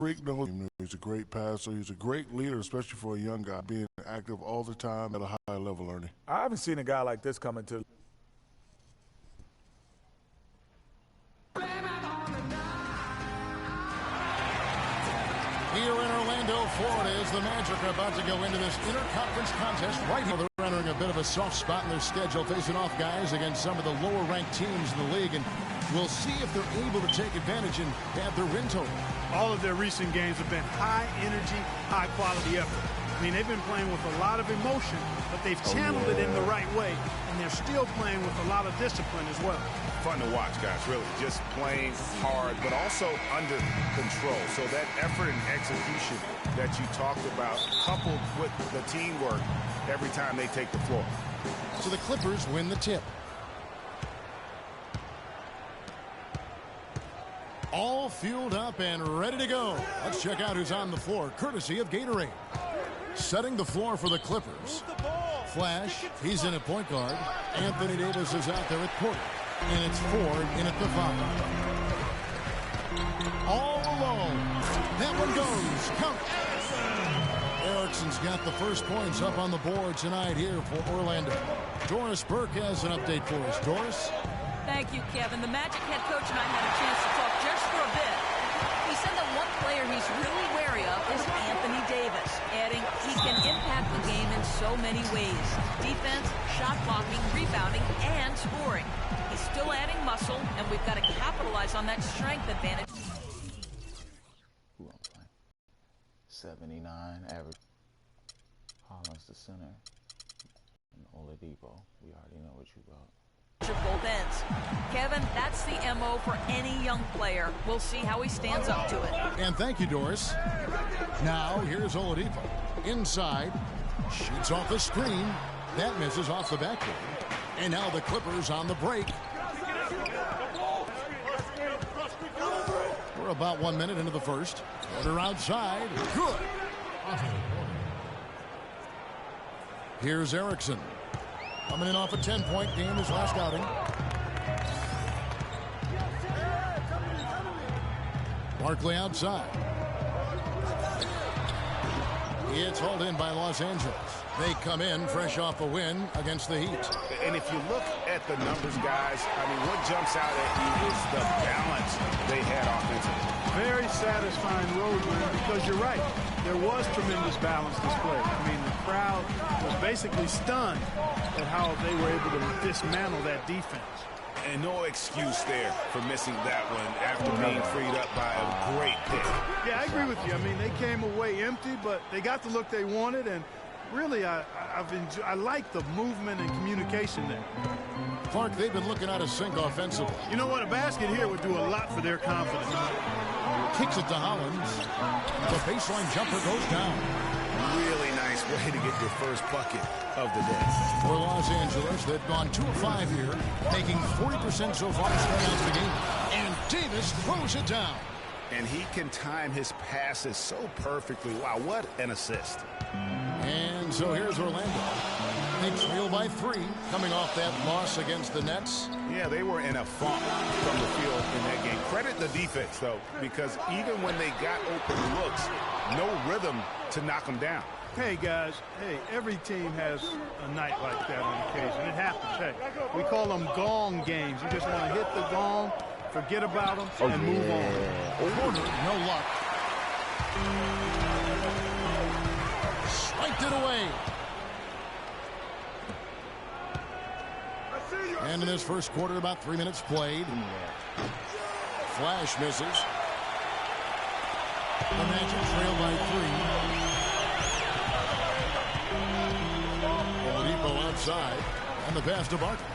Freak knows him. He's a great passer. He's a great leader, especially for a young guy, being active all the time at a high level, Ernie. I haven't seen a guy like this come into. Here in Orlando, Florida, is the Magic are about to go into this interconference contest right here. They're entering a bit of a soft spot in their schedule, facing off guys against some of the lower-ranked teams in the league, and we'll see if they're able to take advantage and have their win total. All of their recent games have been high-energy, high-quality effort. I mean, they've been playing with a lot of emotion, but they've channeled it in the right way, and they're still playing with a lot of discipline as well. Fun to watch, guys, really. Just playing hard, but also under control. So that effort and execution that you talked about, coupled with the teamwork every time they take the floor. So the Clippers win the tip. All fueled up and ready to go. Let's check out who's on the floor, courtesy of Gatorade. Setting the floor for the Clippers. Flash, he's in at point guard. Anthony Davis is out there at court. And it's Ford in at the 5. All alone. That one goes. Count. Erickson's got the first points up on the board tonight here for Orlando. Doris Burke has an update for us. Doris? Thank you, Kevin. The Magic head coach and I had a chance to talk just for a bit. He said that one player he's really wary of is Anthony Davis, adding he can impact the game in so many ways. Defense, shot blocking, rebounding, and scoring. He's still adding muscle, and we've got to capitalize on that strength advantage. Who I'm playing? 79 average. Hollins the center. And Oladipo. We already know what you got. Both ends. Kevin, that's the MO for any young player. We'll see how he stands up to it. And thank you, Doris. Now, here's Oladipo. Inside. Shoots off the screen. That misses off the backboard. And now the Clippers on the break. We're about 1 minute into the first. Quarter outside. Good. Here's Erickson. Coming in off a 10-point game his last outing. Barkley outside. It's hauled in by Los Angeles. They come in fresh off a win against the Heat. And if you look at the numbers, guys, I mean, what jumps out at you is the balance they had offensively. Very satisfying road win because you're right. There was tremendous balance displayed. I mean, the crowd was basically stunned at how they were able to dismantle that defense. And no excuse there for missing that one after being freed up by a great pick. Yeah, I agree with you. I mean, they came away empty, but they got the look they wanted, and really, I like the movement and communication there. Clark, they've been looking out of sync offensively. You know what? A basket here would do a lot for their confidence. Kicks it to Hollins. The baseline jumper goes down. Really nice way to get your first bucket of the day. For Los Angeles, they've gone 2 of 5 here, making 40% so far to start out the game. And Davis throws it down. And he can time his passes so perfectly. Wow, what an assist. And so here's Orlando. They trail by 3, coming off that loss against the Nets. Yeah, they were in a funk from the field in that game. Credit the defense, though, because even when they got open looks, no rhythm to knock them down. Hey, guys, hey, every team has a night like that on occasion. It happens. Hey, we call them gong games. You just want to hit the gong, forget about them, and move on. Porter, no luck. Swiped it away. And in this first quarter, about 3 minutes played. Flash misses. The Magic trail by 3. Oladipo outside. And the pass to Barkley.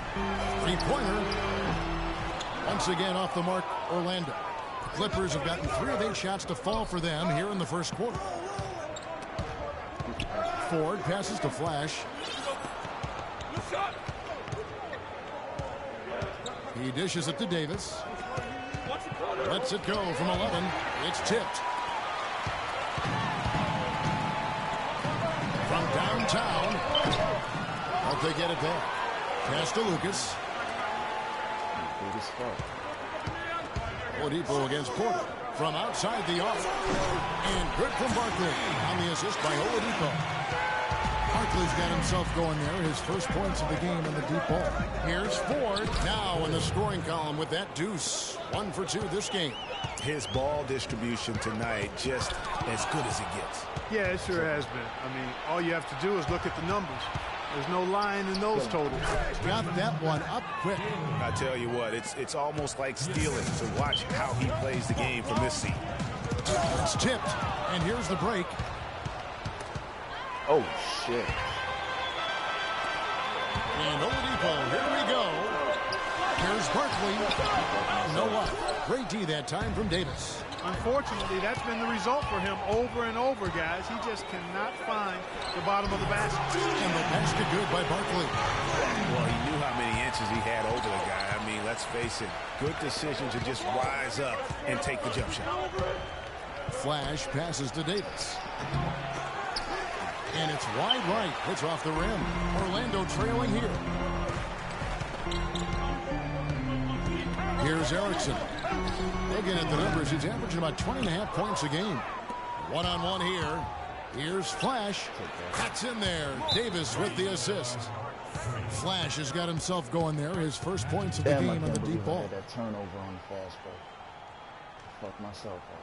Three-pointer. Once again off the mark, Orlando. The Clippers have gotten 3 of 8 shots to fall for them here in the first quarter. Ford passes to Flash. He dishes it to Davis. Lets it go from 11. It's tipped. From downtown. But they get it back. Pass to Lucas. Oladipo against Porter. from outside the arc. And good from Barkley on the assist by Oladipo. Barkley's got himself going there. His first points of the game in the deep ball. Here's Ford now in the scoring column with that deuce. 1 for 2 this game. His ball distribution tonight just as good as it gets. Yeah, it sure has been. I mean, all you have to do is look at the numbers. There's no lying in those totals. Got that one up quick. I tell you what, it's almost like stealing to watch how he plays the game from this seat. It's tipped, and here's the break. Oh, shit. And Oladipo, here we go. Here's Barkley. You know what? Great D that time from Davis. Unfortunately, that's been the result for him over and over, guys. He just cannot find the bottom of the basket. And the basket good by Barkley. Well, he knew how many inches he had over the guy. I mean, let's face it, good decision to just rise up and take the jump shot. Flash passes to Davis. And it's wide right. It's off the rim. Orlando trailing here. Here's Erickson. Looking at the numbers, he's averaging about 20.5 points a game. One-on-one here. Here's Flash. That's in there. Davis with the assist. Flash has got himself going there. His first points of the game on the deep ball. I had that turnover on the fast break. Fuck myself up.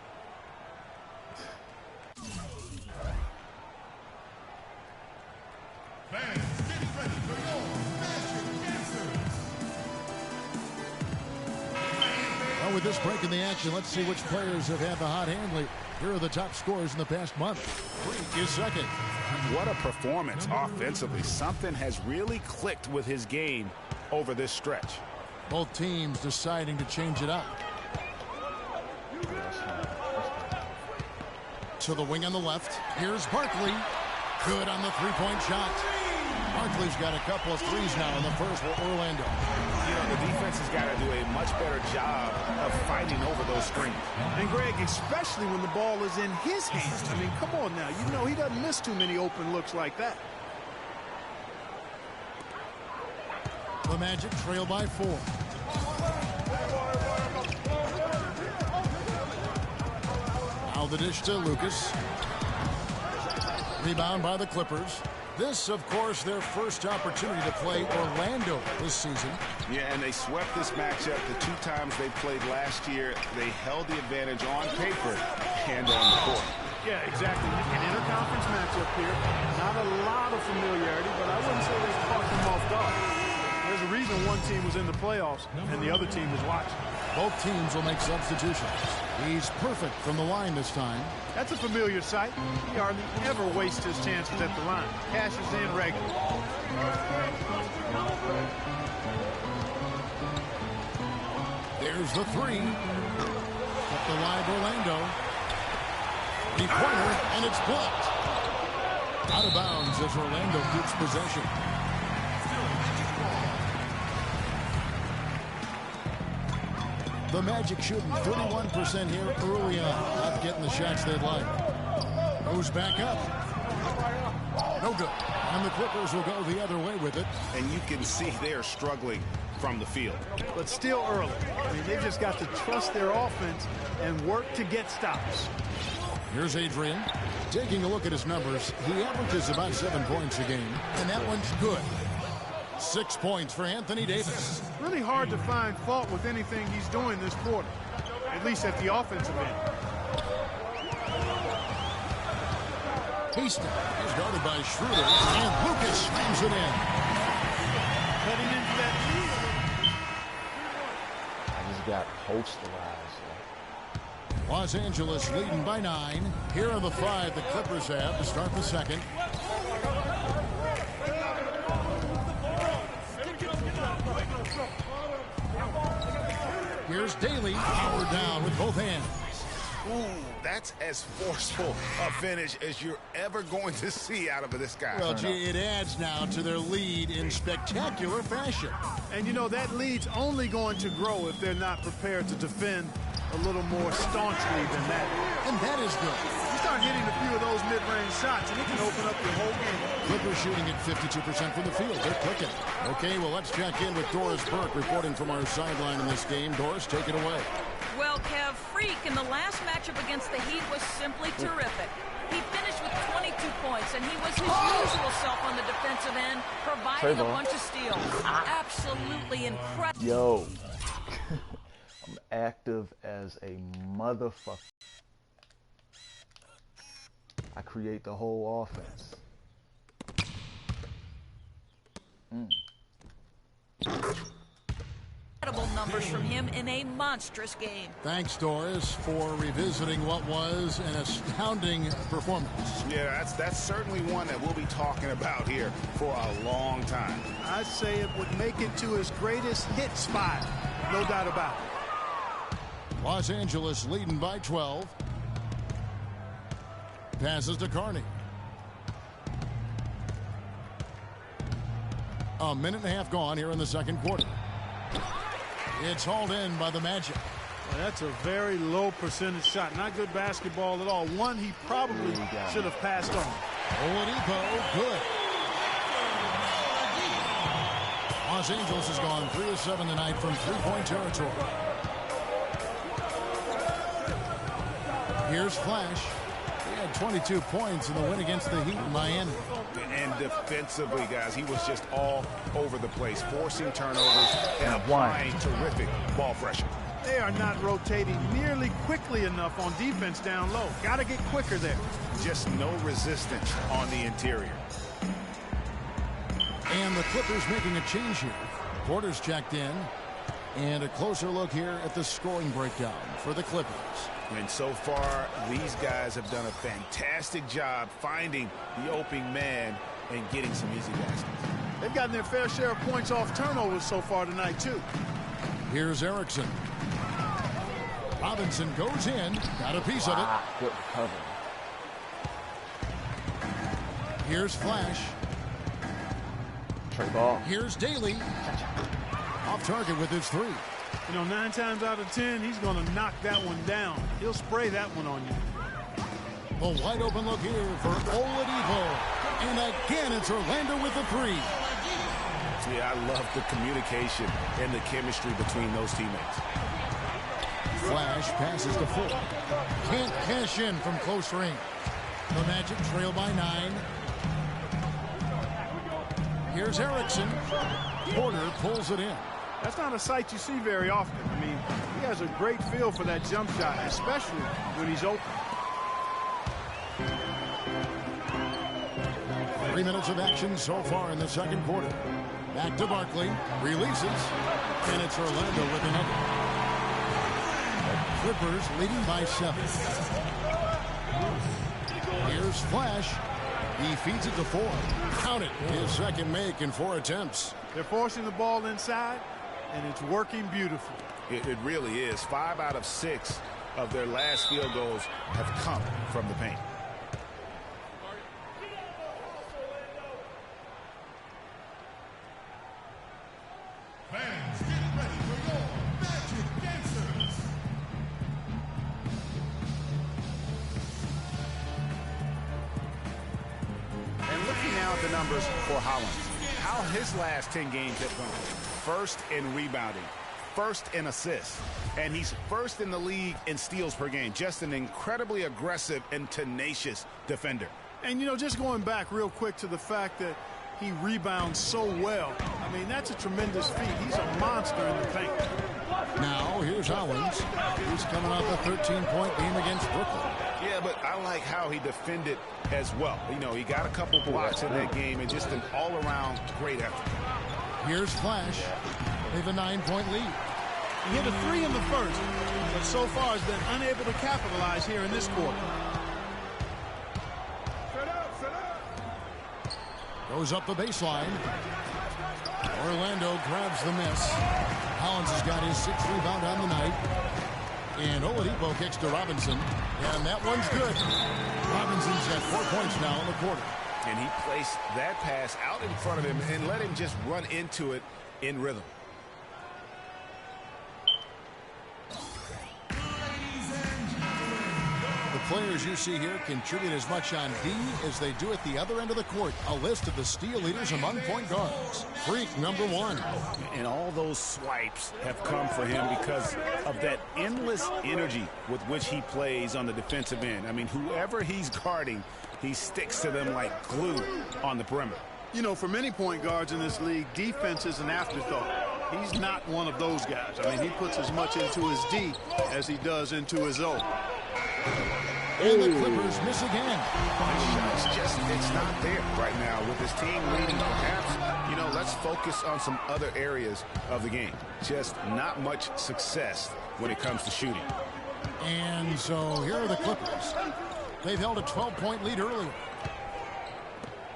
Well, with this break in the action, let's see which players have had the hot hand lately. Here are the top scorers in the past month. Freak is second. What a performance offensively. Something has really clicked with his game over this stretch. Both teams deciding to change it up. To the wing on the left. Here's Barkley. Good on the three-point shot. Barkley's got a couple of threes now in the first for Orlando. You know, the defense has got to do a much better job of fighting over those screens. And, Greg, especially when the ball is in his hands. I mean, come on now. You know he doesn't miss too many open looks like that. The Magic trail by 4. Now the dish to Lucas. Rebound by the Clippers. This, of course, their first opportunity to play Orlando this season. Yeah, and they swept this matchup the 2 times they played last year. They held the advantage on paper and on the court. Yeah, exactly. An interconference matchup here. Not a lot of familiarity, but I wouldn't say they caught them off guard. There's a reason one team was in the playoffs and the other team was watching. Both teams will make substitutions. He's perfect from the line this time. That's a familiar sight. He hardly ever wastes his chances at the line. Cashes in regularly. There's the 3. Up the live Orlando. The corner, and it's blocked. Out of bounds as Orlando keeps possession. The Magic shooting 31% here early on. Not getting the shots they'd like. Goes back up. No good. And the Clippers will go the other way with it. And you can see they're struggling from the field. But still early. I mean, they've just got to trust their offense and work to get stops. Here's Adrian. Taking a look at his numbers, he averages about 7 points a game. And that one's good. 6 points for Anthony Davis. Really hard to find fault with anything he's doing this quarter, at least at the offensive end. Houston is guarded by Schroeder, and Lucas slams it in. Cutting into that lead. I just got postalized. Los Angeles leading by 9. Here are the 5 the Clippers have to start the second. Here's Daly, powered down with both hands. Ooh, that's as forceful a finish as you're ever going to see out of this guy. Well, gee, it adds now to their lead in spectacular fashion. And, you know, that lead's only going to grow if they're not prepared to defend a little more staunchly than that. And that is good. You start hitting a few of those mid-range shots, and it can open up your whole game. Clippers shooting at 52% from the field. They're clicking. Okay, well, let's check in with Doris Burke reporting from our sideline in this game. Doris, take it away. Well, Kev, Freak in the last matchup against the Heat was simply terrific. He finished with 22 points, and he was his usual self on the defensive end, providing a bunch of steals. Absolutely incredible. Yo, I'm active as a motherfucker. I create the whole offense. Incredible numbers from him in a monstrous game. Thanks, Doris, for revisiting what was an astounding performance. Yeah, that's certainly one that we'll be talking about here for a long time. I say it would make it to his greatest hit spot. No doubt about it. Los Angeles leading by 12. Passes to Carney. A minute and a half gone here in the second quarter. It's hauled in by the Magic. Well, that's a very low percentage shot. Not good basketball at all. One he probably should have passed on. Oladipo, good. Los Angeles has gone 3 of 7 tonight from three-point territory. Here's Flash. He had 22 points in the win against the Heat in Miami. And defensively, guys, he was just all over the place, forcing turnovers and applying terrific ball pressure. They are not rotating nearly quickly enough on defense down low. Got to get quicker there. Just no resistance on the interior. And the Clippers making a change here. Porter's checked in. And a closer look here at the scoring breakdown for the Clippers. And so far, these guys have done a fantastic job finding the opening man and getting some easy baskets. They've gotten their fair share of points off turnovers so far tonight, too. Here's Erickson. Robinson goes in. Got a piece of it. Good cover. Here's Flash. Trey ball. Here's Daly. Off target with his three. You know, 9 times out of 10, he's going to knock that one down. He'll spray that one on you. A wide open look here for Oladipo. And again, it's Orlando with the three. Yeah, I love the communication and the chemistry between those teammates. Flash passes to Ford. Can't cash in from close range. The Magic trail by 9. Here's Erickson. Porter pulls it in. That's not a sight you see very often. I mean, he has a great feel for that jump shot, especially when he's open. 3 minutes of action so far in the second quarter. Back to Barkley. Releases. And it's Orlando with another. Clippers leading by 7. Here's Flash. He feeds it to Ford. Count it. His second make in 4 attempts. They're forcing the ball inside, and it's working beautifully. It really is. 5 out of 6 of their last field goals have come from the paint. Fans, get ready for your Magic Dancers. And looking now at the numbers for Holland, how his last 10 games have gone. First in rebounding, first in assists, and he's first in the league in steals per game. Just an incredibly aggressive and tenacious defender. And, you know, just going back real quick to the fact that he rebounds so well. I mean, that's a tremendous feat. He's a monster in the paint. Now, here's Hollins. He's coming off a 13-point game against Brooklyn. Yeah, but I like how he defended as well. You know, he got a couple blocks in that game and just an all-around great effort. Here's Flash. They have a 9-point lead. He hit a 3 in the first, but so far has been unable to capitalize here in this quarter. Goes up the baseline. Orlando grabs the miss. Hollins has got his 6th rebound on the night. And Oladipo kicks to Robinson. And that one's good. Robinson's got 4 points now in the quarter. And he placed that pass out in front of him and let him just run into it in rhythm. The players you see here contribute as much on D as they do at the other end of the court. A list of the steal leaders among point guards. Freak number 1. And all those swipes have come for him because of that endless energy with which he plays on the defensive end. I mean, whoever he's guarding, he sticks to them like glue on the perimeter. You know, for many point guards in this league, defense is an afterthought. He's not one of those guys. I mean, he puts as much into his D as he does into his O. And the Clippers miss again. It's not there right now with his team leading. Perhaps, you know, let's focus on some other areas of the game. Just not much success when it comes to shooting. And so here are the Clippers. They've held a 12-point lead earlier.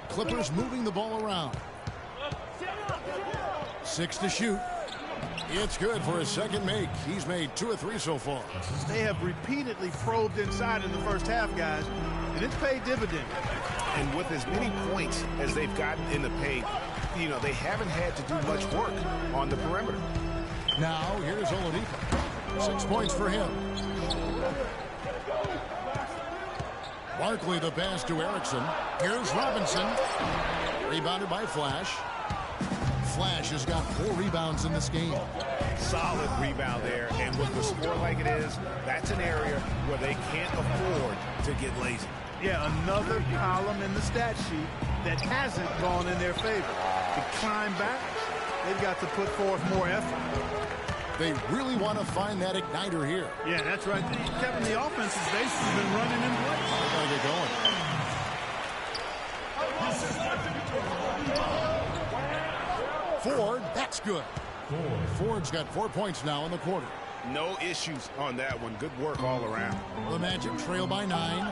Clippers moving the ball around. 6 to shoot. It's good for his second make. He's made 2 of 3 so far. They have repeatedly probed inside in the first half, guys, and it's paid dividends. And with as many points as they've gotten in the paint, you know, they haven't had to do much work on the perimeter. Now, here's Oladipo. 6 points for him. Barkley the pass to Erickson. Here's Robinson. Rebounded by Flash. Flash has got 4 rebounds in this game. Solid rebound there, and with the score like it is, that's an area where they can't afford to get lazy. Yeah, another column in the stat sheet that hasn't gone in their favor. To climb back, they've got to put forth more effort. They really want to find that igniter here. Yeah, that's right. Kevin, the offense has basically been running in place. They gotta get going. Ford, that's good. Ford's got 4 points now in the quarter. No issues on that one. Good work all around. The Magic trail by 9.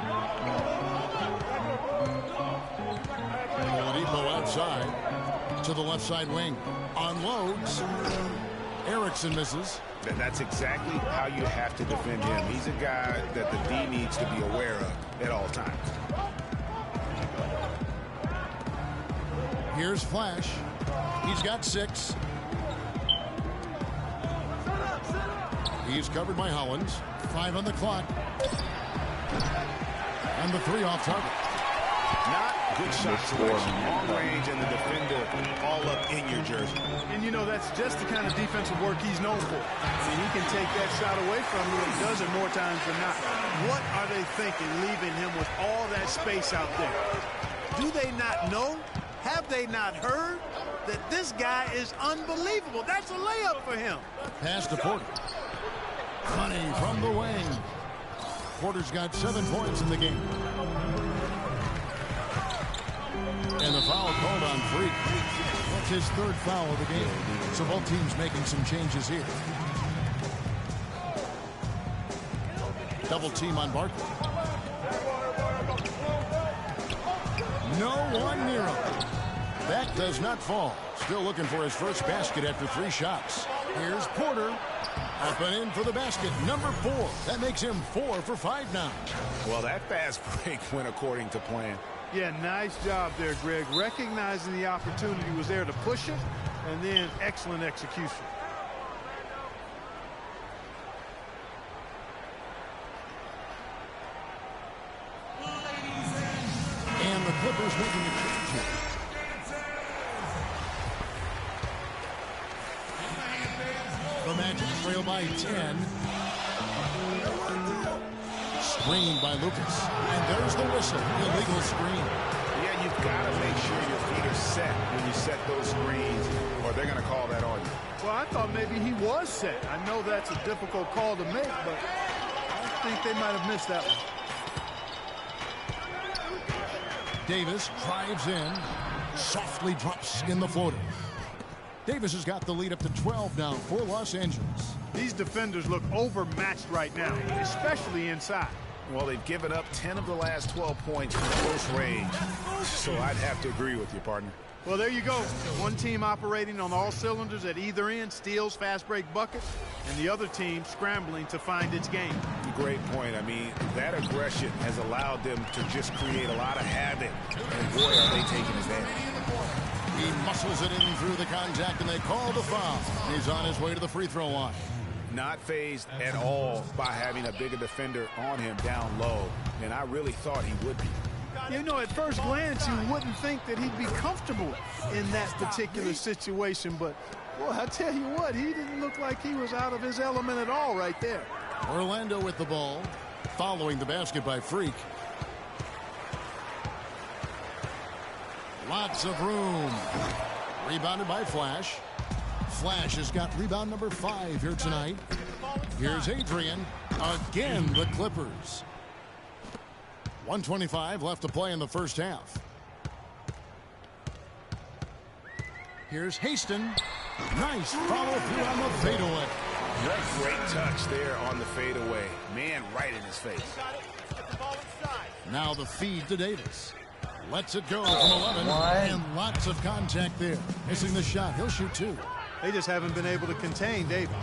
Oladipo outside to the left side wing. Unloads. Erickson misses. And that's exactly how you have to defend him. He's a guy that the D needs to be aware of at all times. Here's Flash. He's got 6. He's covered by Hollins. 5 on the clock. And the 3 off target. Not good shot selection. Long range and the defender all up in your jersey. And, you know, that's just the kind of defensive work he's known for. I mean, he can take that shot away from you, and he does it more times than not. What are they thinking, leaving him with all that space out there? Do they not know? Have they not heard that this guy is unbelievable? That's a layup for him. Pass to Porter. Money from the wing. Porter's got 7 points in the game. And the foul called on Freak. That's his 3rd foul of the game. So both teams making some changes here. Double team on Barkley. No one near him. That does not fall. Still looking for his first basket after 3 shots. Here's Porter. Up and in for the basket, number 4. That makes him 4 for 5 now. Well, that fast break went according to plan. Yeah, nice job there, Greg. Recognizing the opportunity was there to push it, and then excellent execution. And the Clippers making a change here. The Magic trail by 10. Screened by Lucas. And there's the whistle. Illegal screen. Yeah, you've got to make sure your feet are set when you set those screens, or they're going to call that on you. Well, I thought maybe he was set. I know that's a difficult call to make, but I think they might have missed that one. Davis drives in. Softly drops in the floater. Davis has got the lead up to 12 now for Los Angeles. These defenders look overmatched right now, especially inside. Well, they've given up 10 of the last 12 points from close range. So I'd have to agree with you, partner. Well, there you go. One team operating on all cylinders at either end, steals, fast break buckets, and the other team scrambling to find its game. Great point. I mean, that aggression has allowed them to just create a lot of havoc. And boy, are they taking advantage. He muscles it in through the contact, and they call the foul. He's on his way to the free throw line. Not phased at all by having a bigger defender on him down low, and I really thought he would be. You know, at first glance, you wouldn't think that he'd be comfortable in that particular situation, but, well, I tell you what, he didn't look like he was out of his element at all right there. Orlando with the ball, following the basket by Freak. Lots of room. Rebounded by Flash. Flash has got rebound number 5 here tonight. Here's Adrian. Again, the Clippers. 1:25 left to play in the first half. Here's Haston. Nice follow through on the fadeaway. Great touch there on the fadeaway. Man, right in his face. Now the feed to Davis. Lets it go from 11. And lots of contact there. Missing the shot. He'll shoot 2. They just haven't been able to contain Davis.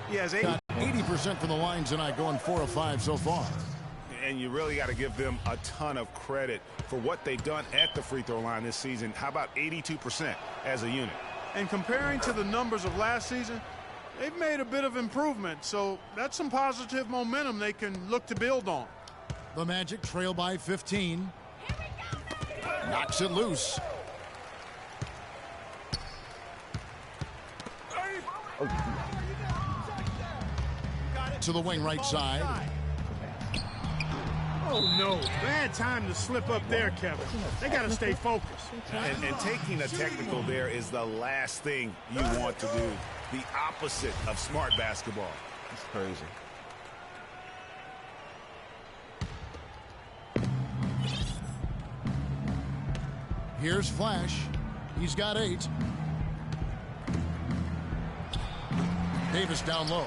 He has 80% from the line tonight, going 4 of 5 so far. And you really got to give them a ton of credit for what they've done at the free throw line this season. How about 82% as a unit? And comparing to the numbers of last season, they've made a bit of improvement. So that's some positive momentum they can look to build on. The Magic trail by 15. Knocks it loose. To the wing right side. Oh, no. Bad time to slip up there, Kevin. They got to stay focused. And taking a technical there is the last thing you want to do. The opposite of smart basketball. It's crazy. Here's Flash. He's got 8. Davis down low.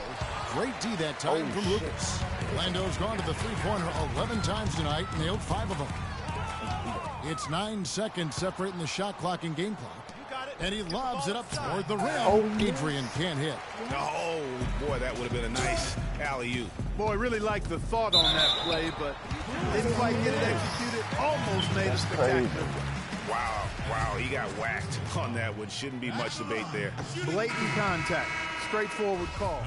Great D that time from Lucas. Orlando's gone to the three-pointer 11 times tonight, nailed 5 of them. It's 9 seconds separating the shot clock and game clock. And he lobs it up toward the rim. Adrian can't hit. Oh, boy, that would have been a nice alley-oop. Boy, really liked the thought on that play, but didn't quite get it executed. Almost made a spectacular. Wow, he got whacked on that one. Shouldn't be much debate there. Blatant contact. Straightforward call.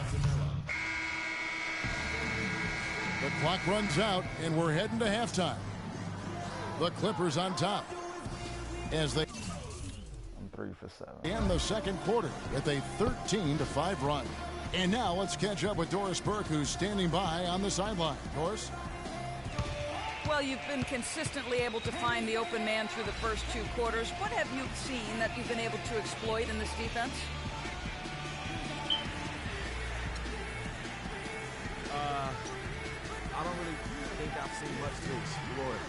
The clock runs out, and we're heading to halftime. The Clippers on top as they I'm 3 for 7. end the second quarter with a 13-5 run. And now let's catch up with Doris Burke, who's standing by on the sideline. Doris? Well, you've been consistently able to find the open man through the first 2 quarters. What have you seen that you've been able to exploit in this defense? I don't really think I've seen much to exploit.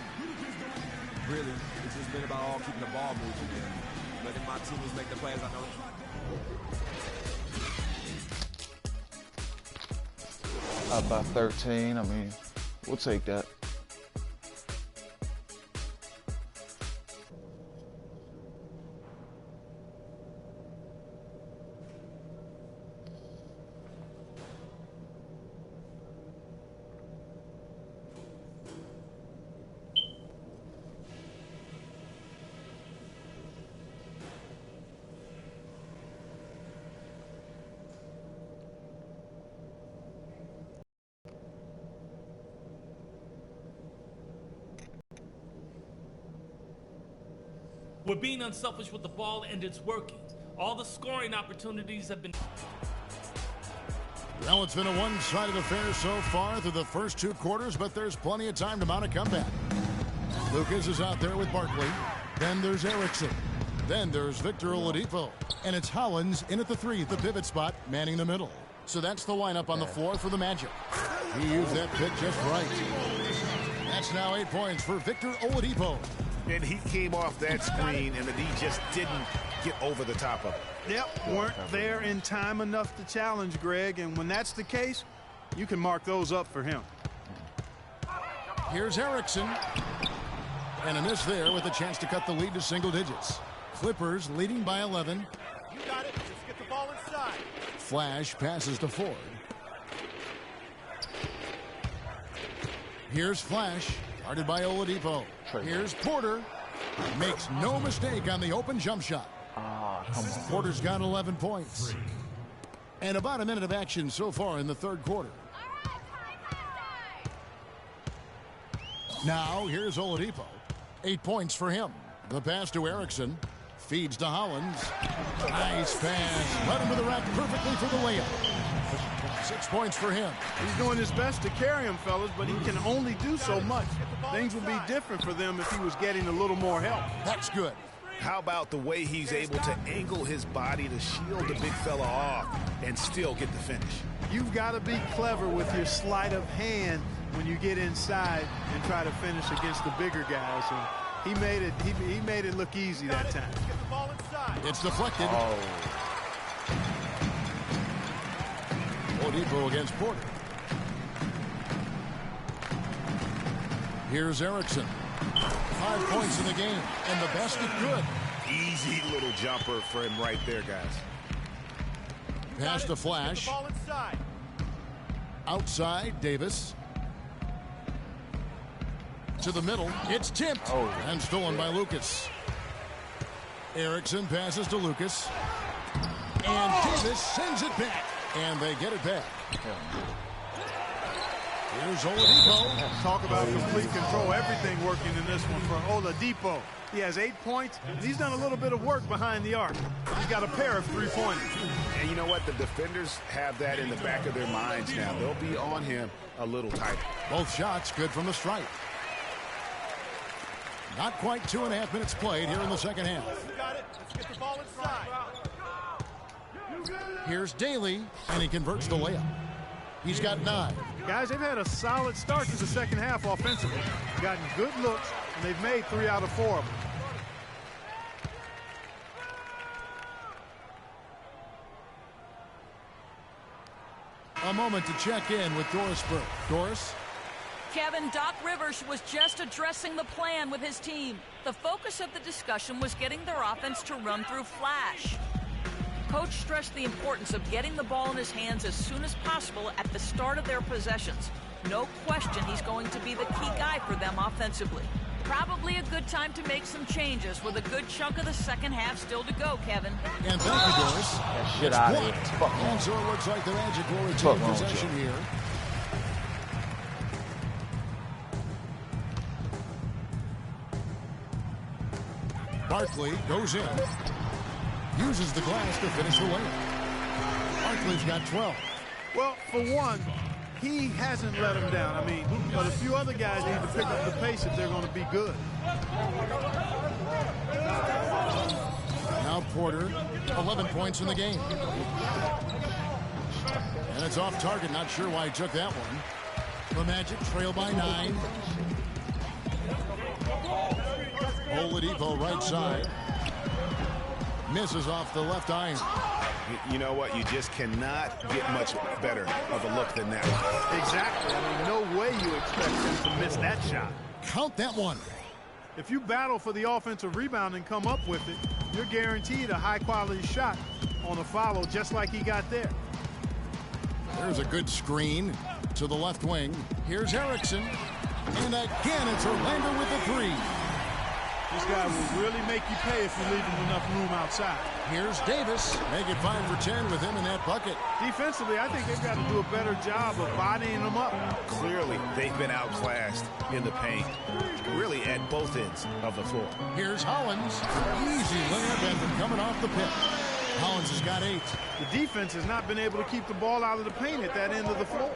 Really, it's just been about all keeping the ball moving and letting my teammates make the plays. I know. About 13. I mean, we'll take that. We're being unselfish with the ball, and it's working. All the scoring opportunities have been... Well, it's been a one-sided affair so far through the first 2 quarters, but there's plenty of time to mount a comeback. Lucas is out there with Barkley. Then there's Erickson. Then there's Victor Oladipo. And it's Hollins in at the 3, the pivot spot, manning the middle. So that's the lineup on the floor for the Magic. He used that pick just right. That's now 8 points for Victor Oladipo. And he came off that screen, and the D just didn't get over the top of it. Yep, weren't there in time enough to challenge Greg, and when that's the case, you can mark those up for him. Here's Erickson. And a miss there with a chance to cut the lead to single digits. Clippers leading by 11. You got it. Just get the ball inside. Flash passes to Ford. Here's Flash, guarded by Oladipo. Here's Porter. Makes no mistake on the open jump shot. Porter's got 11 points. And about a minute of action so far in the third quarter. Now, here's Oladipo. 8 points for him. The pass to Erickson. Feeds to Hollins. Nice pass. Right into the rack perfectly for the layup. 6 points for him. He's doing his best to carry him, fellas, but he can only do so much. Things would be different for them if he was getting a little more help. That's good. How about the way he's able to angle his body to shield the big fella off and still get the finish? You've got to be clever with your sleight of hand when you get inside and try to finish against the bigger guys. And he made it look easy that time. It's deflected. Oladipo against Porter. Here's Erickson. 5 points in the game, and the basket good. Easy little jumper for him right there, guys. Pass to Flash. Outside, Davis. To the middle. It's tipped. And stolen by Lucas. Erickson passes to Lucas. And Davis sends it back. And they get it back. Here's Oladipo. Talk about complete control. Everything working in this one for Oladipo. He has 8 points, and he's done a little bit of work behind the arc. He's got a pair of three-pointers. And you know what? The defenders have that in the back of their minds now. They'll be on him a little tighter. Both shots good from the stripe. Not quite 2.5 minutes played here in the second half. Let's get the ball inside. Here's Daly, and he converts the layup. He's got 9. Guys, they've had a solid start to the second half offensively. Gotten good looks, and they've made 3 out of 4 of them. A moment to check in with Doris Burke. Doris? Kevin, Doc Rivers was just addressing the plan with his team. The focus of the discussion was getting their offense to run through Flash. Coach stressed the importance of getting the ball in his hands as soon as possible at the start of their possessions. No question he's going to be the key guy for them offensively. Probably a good time to make some changes with a good chunk of the second half still to go, Kevin. And thank you, Doris. That shit out of here. And so it looks like the Magic will retain possession here. Barkley goes in. Uses the glass to finish the layup. Barkley's got 12. Well, for one, he hasn't let him down. I mean, but a few other guys need to pick up the pace if they're going to be good. Now Porter, 11 points in the game. And it's off target. Not sure why he took that one. The Magic trail by 9. Oladipo right side. Misses off the left iron. You know what? You just cannot get much better of a look than that. Exactly. I mean, no way you expect him to miss that shot. Count that one. If you battle for the offensive rebound and come up with it, you're guaranteed a high-quality shot on a follow just like he got there. There's a good screen to the left wing. Here's Erickson. And again, it's Orlando with the 3. This guy will really make you pay if you leave him enough room outside. Here's Davis. Make it 5 for 10 with him in that bucket. Defensively, I think they've got to do a better job of bodying him up. Clearly, they've been outclassed in the paint, really at both ends of the floor. Here's Hollins. Easy layup after coming off the pit. Hollins has got 8. The defense has not been able to keep the ball out of the paint at that end of the floor.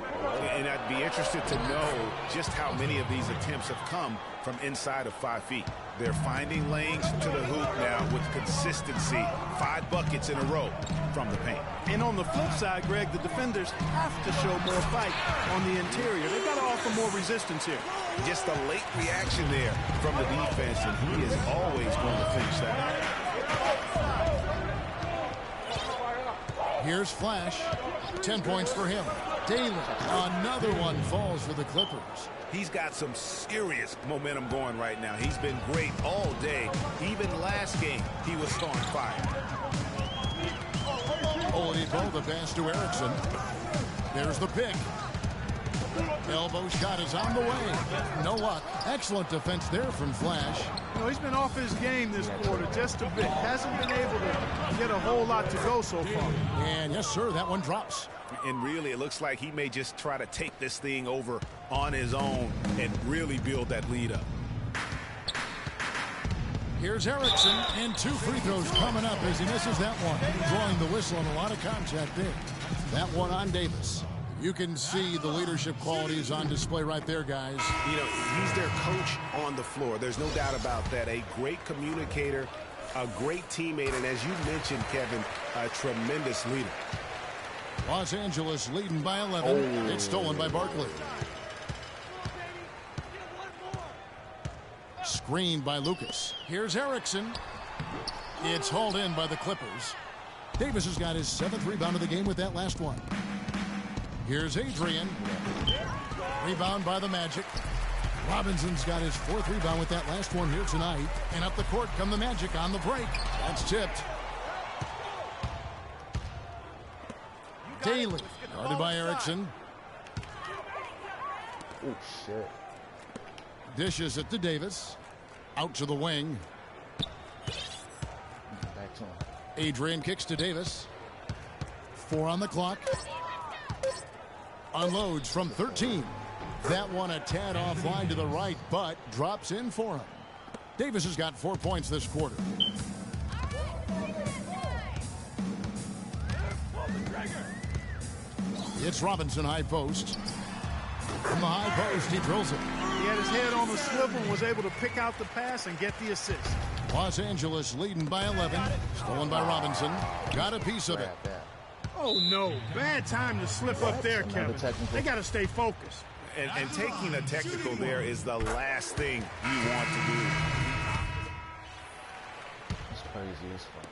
And I'd be interested to know just how many of these attempts have come from inside of 5 feet. They're finding lanes to the hoop now with consistency. 5 buckets in a row from the paint. And on the flip side, Greg, the defenders have to show more fight on the interior. They've got to offer more resistance here. Just a late reaction there from the defense, and he is always going to finish that. Here's Flash. 10 points for him. Daly. Another one falls for the Clippers. He's got some serious momentum going right now. He's been great all day. Even last game, he was on fire. Oladipo, the pass to Erickson. There's the pick. Elbow shot is on the way. No luck. Excellent defense there from Flash. You know, he's been off his game this quarter just a bit. Hasn't been able to get a whole lot to go so far. And yes, sir, that one drops. And really, it looks like he may just try to take this thing over on his own and really build that lead up. Here's Erickson, and 2 free throws coming up as he misses that one. Drawing the whistle and a lot of contact there. That one on Davis. You can see the leadership qualities on display right there, guys. You know, he's their coach on the floor. There's no doubt about that. A great communicator, a great teammate, and as you mentioned, Kevin, a tremendous leader. Los Angeles leading by 11. It's stolen by Barkley. Screened by Lucas. Here's Erickson. It's hauled in by the Clippers. Davis has got his 7th rebound of the game with that last one. Here's Adrian. Rebound by the Magic. Robinson's got his 4th rebound with that last one here tonight. And up the court come the Magic on the break. That's tipped. Daly, guarded by Erickson. Oh, shit. Dishes it to Davis. Out to the wing. Back to him. Adrian kicks to Davis. 4 on the clock. Unloads from 13. That one a tad offline to the right, but drops in for him. Davis has got 4 points this quarter. It's Robinson high post. From the high post, he drills it. He had his head on the swivel and was able to pick out the pass and get the assist. Los Angeles leading by 11. Stolen by Robinson. Got a piece of it. Oh, no. Bad time to slip up there, Kevin. They got to stay focused. And taking a technical there is the last thing you want to do. It's crazy as fuck.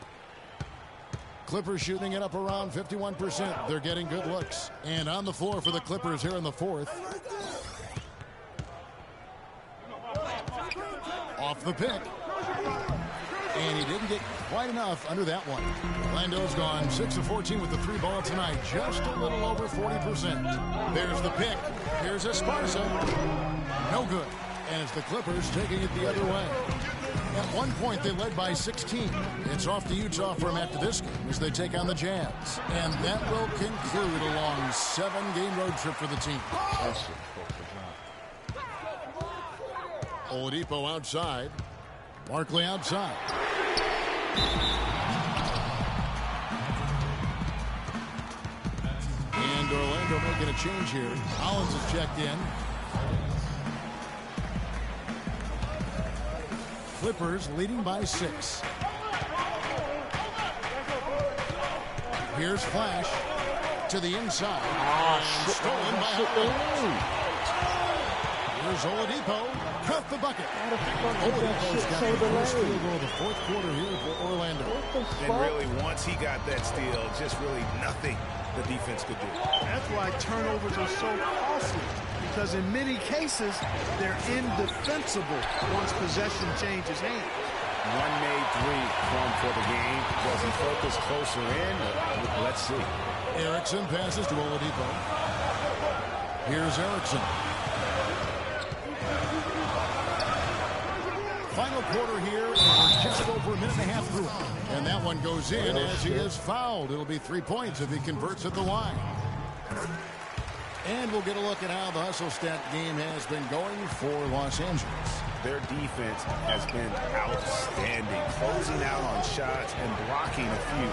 Clippers shooting it up around 51%. They're getting good looks. And on the floor for the Clippers here in the 4th. Off the pick. And he didn't get quite enough under that one. Orlando's gone 6 of 14 with the 3 ball tonight. Just a little over 40%. There's the pick. Here's Esparza. No good. And it's the Clippers taking it the other way. At one point, they led by 16. It's off to Utah for them after this game as they take on the Jazz. And that will conclude a long 7-game road trip for the team. Oladipo outside. Barkley outside. And Orlando making a change here. Collins has checked in. Clippers leading by 6. Here's Flash to the inside. Stolen by Oladipo. Here's Oladipo. Cut the bucket. Oladipo's got the first field goal of the 4th quarter here for Orlando. And really, once he got that steal, just really nothing the defense could do. That's why turnovers are so costly. Because in many cases, they're indefensible once possession changes hands. One made 3 for the game. Does he focus closer in? Let's see. Erickson passes to Oladipo. Here's Erickson. Final quarter here, and we're just over a minute and a half through it. And that one goes in as he is fouled. It'll be 3 points if he converts at the line. And we'll get a look at how the hustle stat game has been going for Los Angeles. Their defense has been outstanding, closing out on shots and blocking a few.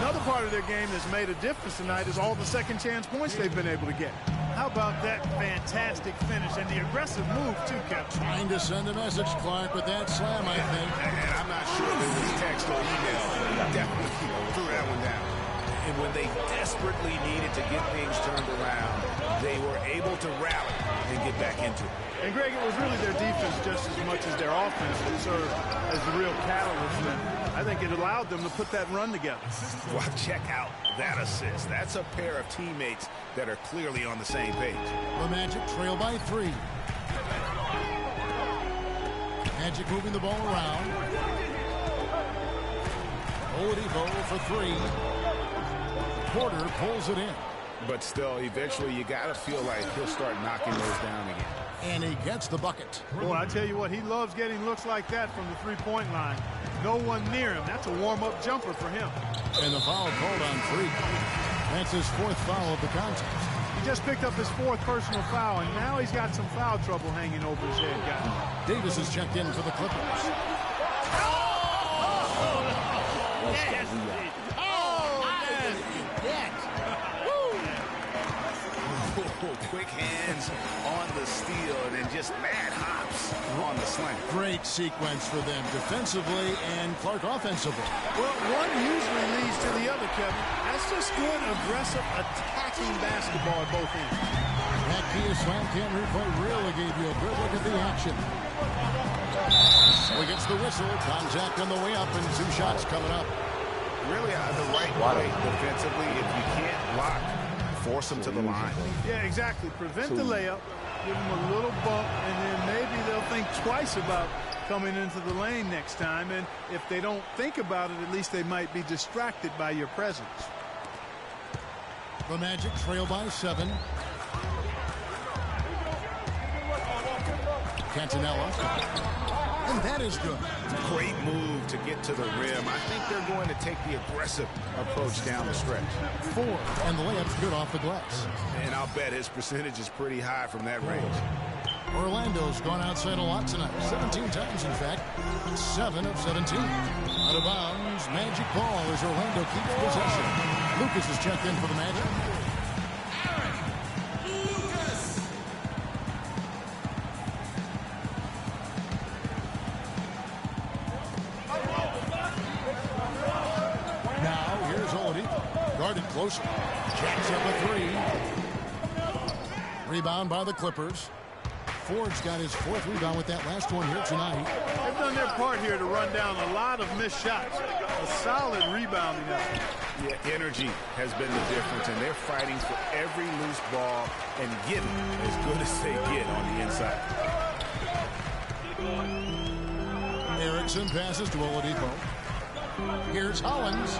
Another part of their game that's made a difference tonight is all the second chance points they've been able to get. How about that fantastic finish and the aggressive move, too, Captain? Trying to send a message, Clark, with that slam, I think. And I'm not sure if it was text or email. Definitely threw that one down. And when they desperately needed to get things turned around, they were able to rally and get back into it. And, Greg, it was really their defense just as much as their offense that served as the real catalyst. And I think it allowed them to put that run together. Well, check out that assist. That's a pair of teammates that are clearly on the same page. The Magic trail by 3. Magic moving the ball around. Oladipo for 3. Porter pulls it in. But still, eventually, you got to feel like he'll start knocking those down again. And he gets the bucket. Boy, I tell you what, he loves getting looks like that from the three-point line. No one near him. That's a warm-up jumper for him. And the foul called on Freak. That's his fourth foul of the contest. He just picked up his fourth personal foul, and now he's got some foul trouble hanging over his head, guys. Davis is checked in for the Clippers. Quick hands on the steal and then just mad hops on the slam. Great sequence for them defensively and Clark offensively. Well, one usually leads to the other, Kevin. That's just good, aggressive, attacking basketball at both ends. That Kia Slam Cam replay really gave you a good look at the action. So he gets the whistle. Contact on the way up and 2 shots coming up. Really the right way defensively. If you can't block, force them to the line. Yeah, exactly. Prevent the layup, give them a little bump, and then maybe they'll think twice about coming into the lane next time. And if they don't think about it, at least they might be distracted by your presence. The Magic trail by 7. Cantanella. And that is good. Great move to get to the rim. I think they're going to take the aggressive approach down the stretch. 4. And the layup's good off the glass. And I'll bet his percentage is pretty high from that range. Orlando's gone outside a lot tonight. 17 times, in fact. 7 of 17. Out of bounds. Magic ball as Orlando keeps possession. Lucas is checked in for the Magic. Guarded closely. Jacks up a 3. Rebound by the Clippers. Ford's got his 4th rebound with that last one here tonight. They've done their part here to run down a lot of missed shots. A solid rebounding effort. Yeah, energy has been the difference, and they're fighting for every loose ball and getting as good as they get on the inside. Erickson passes to Oladipo. Here's Hollins.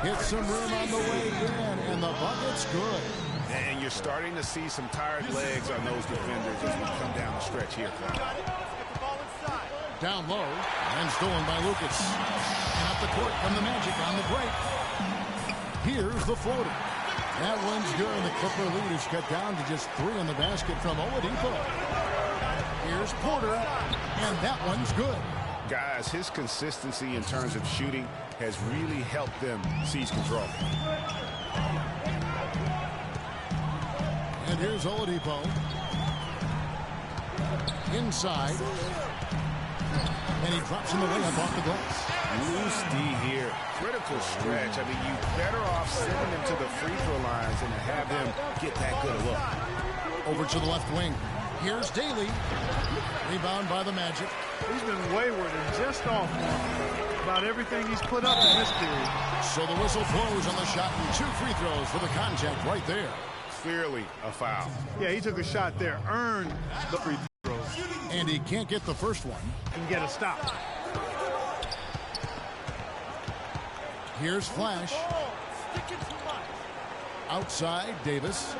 Hits some room on the way in, and the bucket's good. And you're starting to see some tired legs on those defenders as we come down the stretch here. Down low, and stolen by Lucas. And up the court from the Magic on the break. Here's the floater. That one's good, and the Clipper lead is cut down to just 3 on the basket from Oladipo. Here's Porter, and that one's good. Guys, his consistency in terms of shooting has really helped them seize control. And here's Oladipo. Inside. And he drops in the layup off the glass. Loose D here. Critical stretch. I mean, you better off sending him to the free throw lines than to have him get that good a look. Over to the left wing. Here's Daly. Rebound by the Magic. He's been wayward and just off about everything he's put up in this period. So the whistle blows on the shot and 2 free throws for the contact right there. Clearly a foul. Yeah, he took a shot there. Earned the free throws. And he can't get the first one. And get a stop. Here's Flash. Outside, Davis.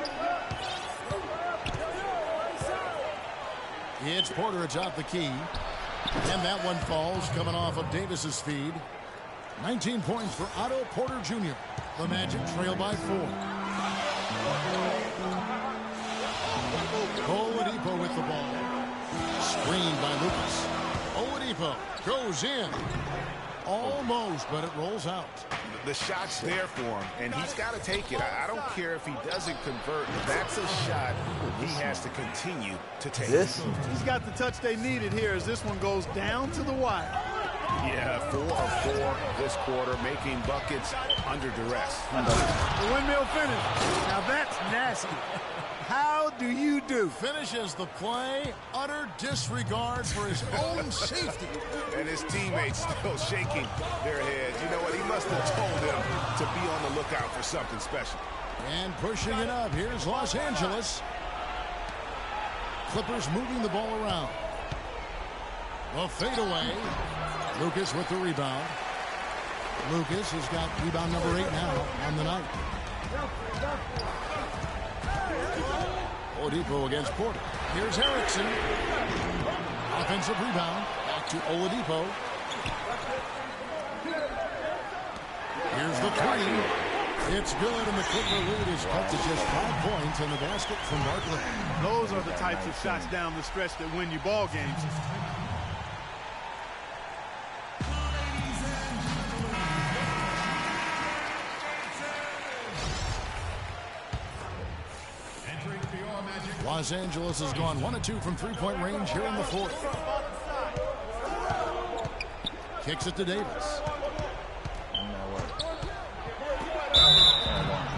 It's Porter atop the key. And that one falls coming off of Davis's feed. 19 points for Otto Porter Jr. The Magic trail by 4. Oladipo with the ball. Screened by Lucas. Oladipo goes in. Almost, but it rolls out. The shot's there for him, and he's got to take it. I don't care if he doesn't convert. That's a shot he has to continue to take. He's got the touch they needed here as this one goes down to the wire. Yeah, 4 of 4 this quarter, making buckets under duress. The windmill finish. Now that's nasty. How do you do? Finishes the play, utter disregard for his own safety. And his teammates still shaking their heads. You know what? He must have told them to be on the lookout for something special. And pushing it up, here's Los Angeles. Clippers moving the ball around. The fadeaway. Lucas with the rebound. Lucas has got rebound number 8 now on the night. Oladipo against Porter. Here's Erickson. Offensive rebound. Back to Oladipo. Here's the three. It's good, and the Clipper lead is cut to just 5 points in the basket from Barkley. Those are the types of shots down the stretch that win you ball games. Los Angeles has gone 1 of 2 from three-point range here in the fourth. Kicks it to Davis.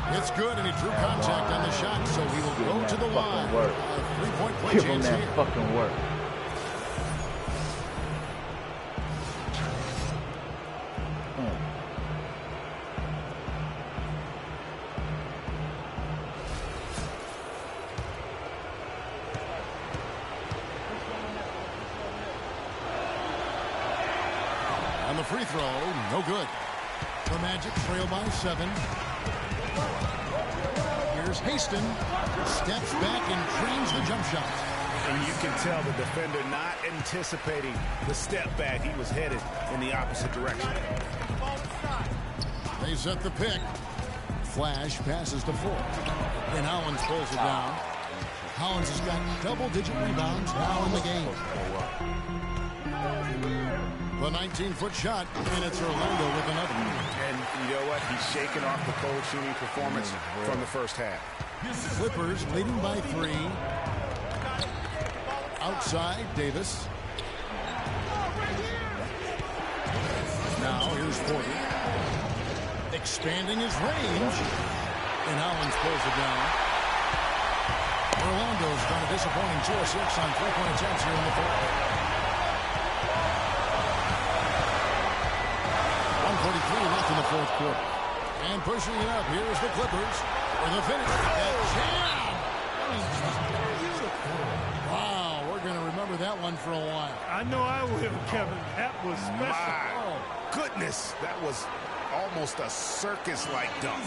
It's good, and he drew contact on the shot, so he will go to the line. Three-point play Give him chance that here. fucking work. On the free throw, no good. The Magic trail by 7. Here's Haston. Steps back and drains the jump shot. And you can tell the defender not anticipating the step back. He was headed in the opposite direction. They set the pick. Flash passes to 4. And Hollins pulls it down. Hollins has got double-digit rebounds now in the game. The 19-foot shot, and it's Orlando with another. And you know what? He's shaking off the cold shooting performance from the first half. Clippers leading by 3. Outside, Davis. Now here's Porter. Expanding his range. And Hollins pulls it down. Orlando's done a disappointing 2 of 6 on three-point attempts here in the fourth. 1:43 left in the fourth quarter. And pushing it up, here's the Clippers for the finish. That jam! That was just beautiful. Wow, we're going to remember that one for a while. I know I will, Kevin. That was special. My goodness, that was almost a circus-like dunk.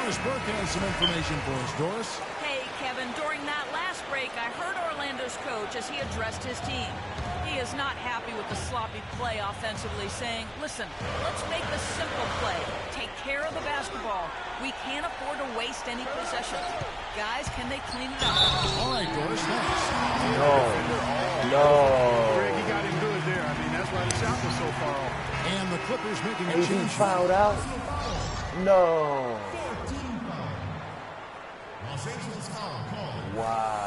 Doris Burke has some information for us. Doris? Hey, Kevin, during that last break, I heard Orlando's coach as he addressed his team. He is not happy with the sloppy play offensively, saying, listen, let's make the simple play. Take care of the basketball. We can't afford to waste any possessions. Guys, can they clean it up? All right, Doris, thanks. Greg, he got him good there. I mean, that's why the shot was so far off. And the Clippers making a AD change. fouled out? No. Los Angeles foul call. Wow.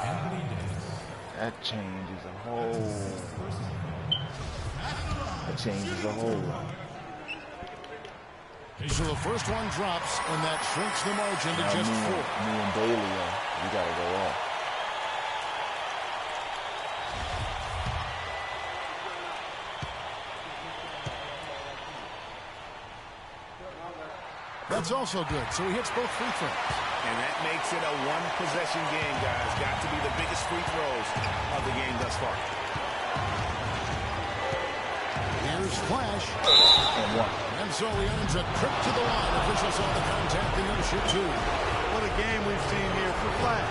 That changes a whole. That changes a whole lot. So the first one drops, and that shrinks the margin to just 4. Me and Bailey, we got to go up. That's also good. So he hits both free throws. And that makes it a one-possession game, guys. Got to be the biggest free throws of the game thus far. Here's Flash. And 1. And so he earns a trip to the line. Officials saw the contact and he'll shoot 2. What a game we've seen here for Flash.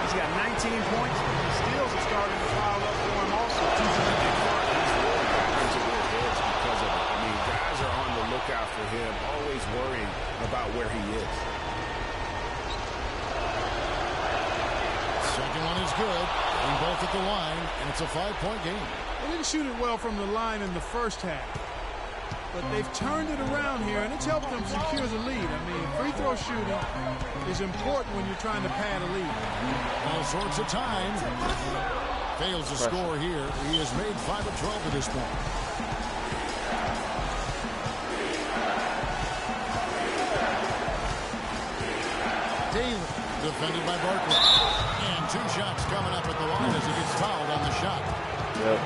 He's got 19 points. Steals are starting to pile up for him also. He's really gotten into their heads because of it. I mean, guys are on the lookout for him, always worrying about where he is. Second one is good. They both at the line, and it's a 5-point game. They didn't shoot it well from the line in the first half. But they've turned it around here, and it's helped them secure the lead. I mean, free throw shooting is important when you're trying to pad a lead. All sorts of time. Fails to score here. He has made 5 of 12 at this point. Daly, defended by Barkley. And 2 shots coming up at the line as he gets fouled on the shot. Yep.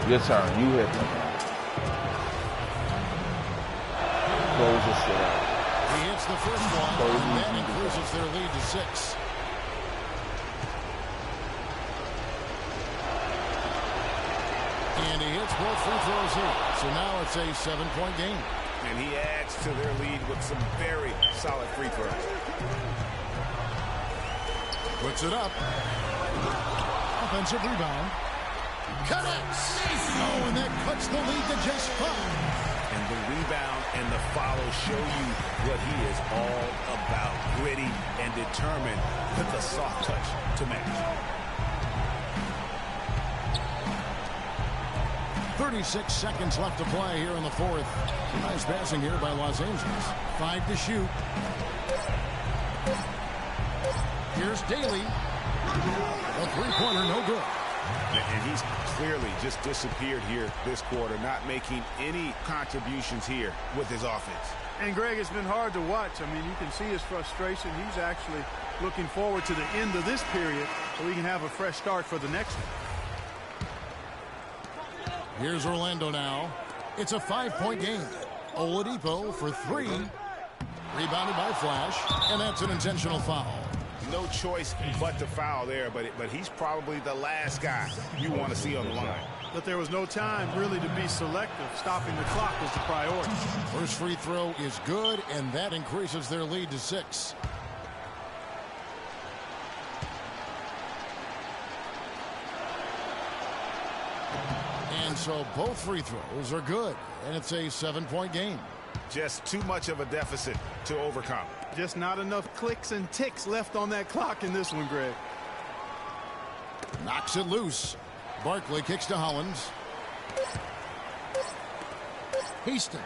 Your turn. You hit them. Close this shit out. He hits the first one, and that increases their lead to 6. And he hits both free throws here. So now it's a 7-point game. And he adds to their lead with some very solid free throws. Puts it up. Offensive rebound. Connects. Oh, and that cuts the lead to just 5. And the rebound and the follow show you what he is all about. Gritty and determined with the soft touch to match. 36 seconds left to play here in the fourth. Nice passing here by Los Angeles. 5 to shoot. Here's Daly. A three-pointer, no good. And he's clearly just disappeared here this quarter, not making any contributions here with his offense. And, Greg, it's been hard to watch. I mean, you can see his frustration. He's actually looking forward to the end of this period so he can have a fresh start for the next one. Here's Orlando now. It's a 5-point game. Oladipo for 3. Rebounded by Flash, and that's an intentional foul. No choice but to foul there, but he's probably the last guy you want to see on the line. But there was no time really to be selective. Stopping the clock was the priority. First free throw is good, and that increases their lead to 6. And so both free throws are good, and it's a 7-point game. Just too much of a deficit to overcome. Just not enough clicks and ticks left on that clock in this one, Greg. Knocks it loose. Barkley kicks to Hollins. Houston.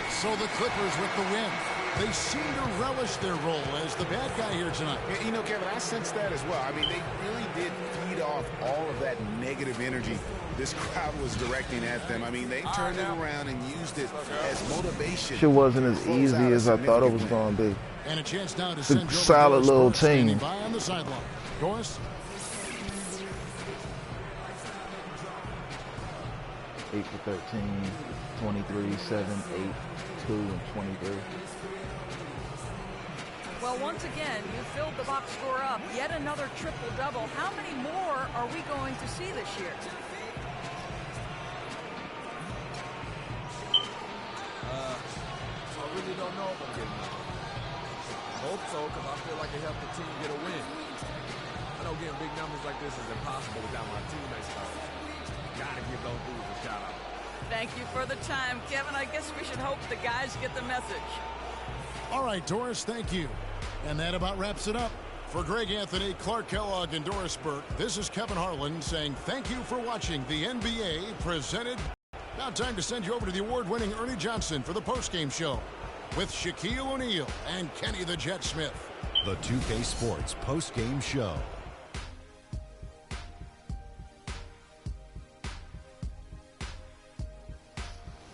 So the Clippers with the win. They seem to relish their role as the bad guy here tonight. You know, Kevin, I sense that as well. I mean, they really did feed off all of that negative energy this crowd was directing at them. I mean, they turned it around and used it as motivation. Shit wasn't as easy as I thought it was going to be. And a chance now to It's a send solid little team. By on the sideline. Doris. 8 for 13, 23, 7, 8, 2, and 23. Well, once again, you filled the box score up. Yet another triple-double. How many more are we going to see this year? I really don't know if I'm getting it. I hope so, because I feel like it helped the team get a win. I know getting big numbers like this is impossible without my teammates. Gotta give those dudes a shout out. Thank you for the time, Kevin. I guess we should hope the guys get the message. All right, Doris, thank you. And that about wraps it up. For Greg Anthony, Clark Kellogg, and Doris Burke, this is Kevin Harlan saying thank you for watching the NBA presented. Now time to send you over to the award-winning Ernie Johnson for the postgame show with Shaquille O'Neal and Kenny the Jet Smith. The 2K Sports postgame show.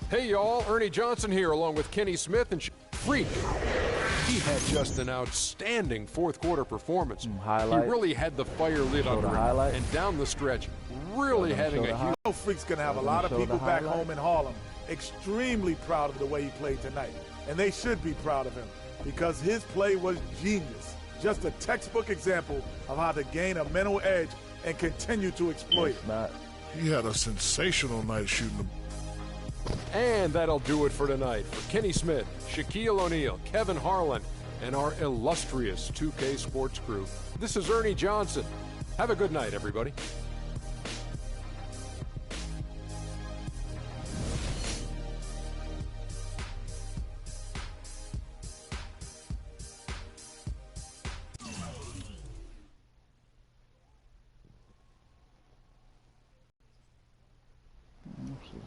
Hey y'all, Ernie Johnson here along with Kenny Smith and Freak. He had just an outstanding fourth quarter performance. He really had the fire lit under him. And down the stretch, really having a huge... Freak's going to have a lot of people back home in Harlem extremely proud of the way he played tonight. And they should be proud of him because his play was genius. Just a textbook example of how to gain a mental edge and continue to exploit it. He had a sensational night shooting the. And that'll do it for tonight. For Kenny Smith, Shaquille O'Neal, Kevin Harlan, and our illustrious 2K Sports crew, this is Ernie Johnson. Have a good night, everybody.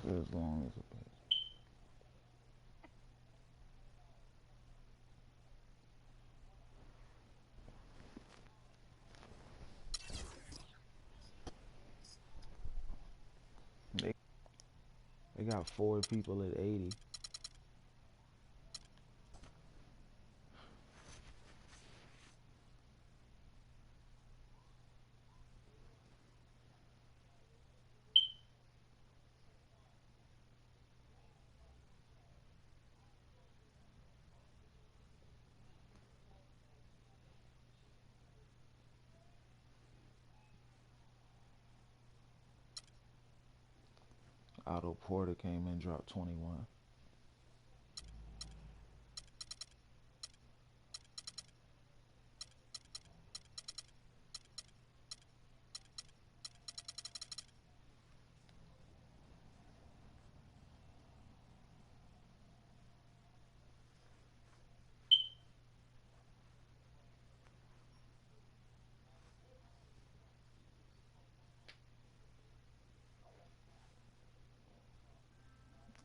As long as it pays. They got 4 people at 80. Otto Porter came in, dropped 21.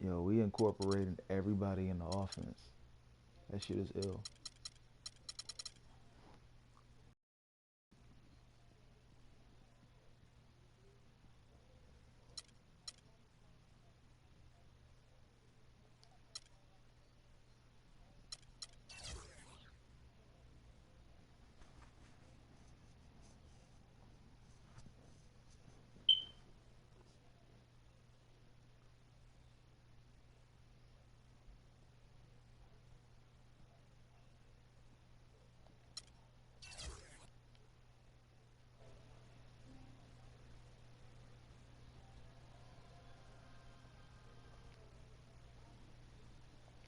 Yo, we incorporated everybody in the offense. That shit is ill.